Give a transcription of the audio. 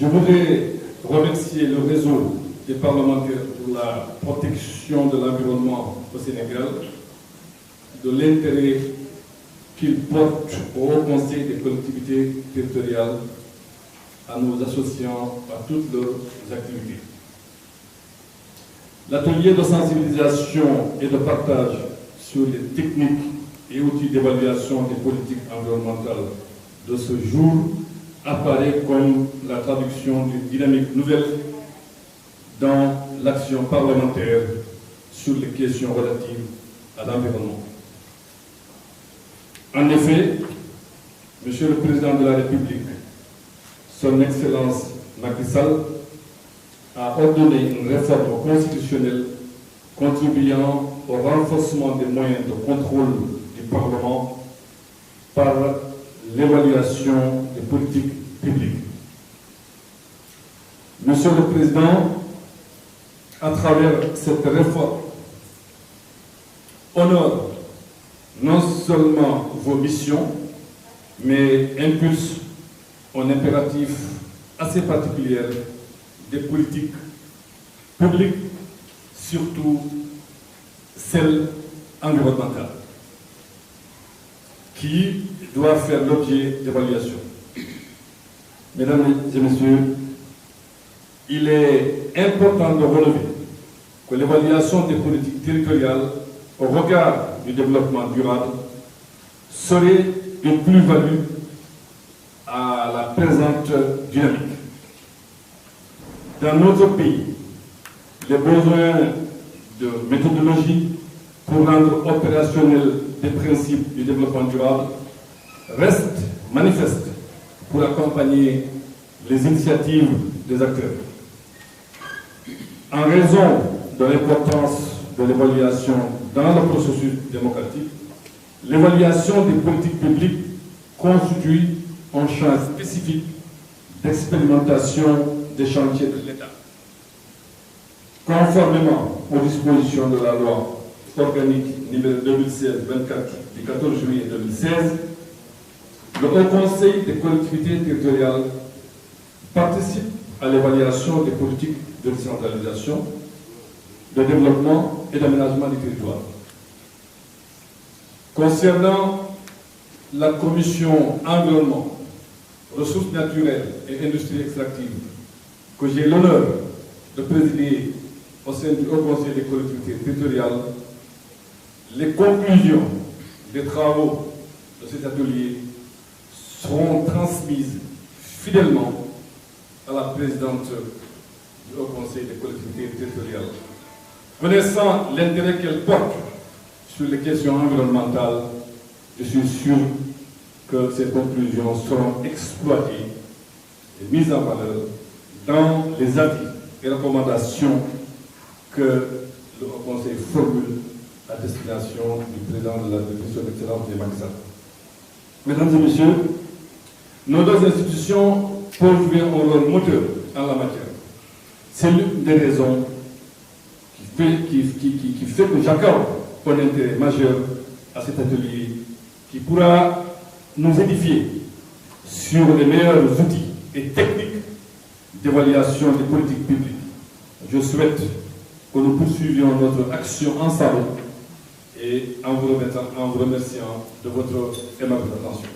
Je voudrais remercier le réseau des parlementaires pour la protection de l'environnement au Sénégal, de l'intérêt qu'ils portent au Haut Conseil des collectivités territoriales, à nous associant à toutes leurs activités. L'atelier de sensibilisation et de partage sur les techniques et outils d'évaluation des politiques environnementales de ce jour apparaît comme la traduction d'une dynamique nouvelle dans l'action parlementaire sur les questions relatives à l'environnement. En effet, Monsieur le Président de la République, Son Excellence Macky Sall, a ordonné une réforme constitutionnelle contribuant au renforcement des moyens de contrôle du Parlement par l'évaluation des politiques publiques. Monsieur le Président, à travers cette réforme, honore non seulement vos missions, mais impulse un impératif assez particulier des politiques publiques, surtout celles environnementales, qui doivent faire l'objet d'évaluation. Mesdames et messieurs, il est important de relever que l'évaluation des politiques territoriales au regard du développement durable serait une plus-value à la présente dynamique. Dans notre pays, les besoins de méthodologie pour rendre opérationnels des principes du développement durable restent manifestes pour accompagner les initiatives des acteurs. En raison de l'importance de l'évaluation dans le processus démocratique, l'évaluation des politiques publiques constitue un champ spécifique d'expérimentation des chantiers de l'État. Conformément aux dispositions de la loi organique numéro 2016-24 du 14 juillet 2016, le Haut Conseil des collectivités territoriales participe à l'évaluation des politiques de décentralisation, de développement et d'aménagement du territoire. Concernant la commission environnement, ressources naturelles et industries extractives, que j'ai l'honneur de présider au sein du Haut Conseil des collectivités territoriales, les conclusions des travaux de cet atelier seront transmises fidèlement à la présidente du Haut Conseil des collectivités territoriales. Connaissant l'intérêt qu'elle porte sur les questions environnementales, je suis sûr que ces conclusions seront exploitées et mises en valeur dans les avis et recommandations que le Haut Conseil formule à destination du président de la République, son Excellence Macky Sall. Mesdames et messieurs, nos deux institutions peuvent jouer un rôle moteur en la matière. C'est l'une des raisons qui fait que j'accorde un intérêt majeur à cet atelier qui pourra nous édifier sur les meilleurs outils et techniques d'évaluation des politiques publiques. Je souhaite que nous poursuivions notre action ensemble et en vous remerciant de votre aimable attention.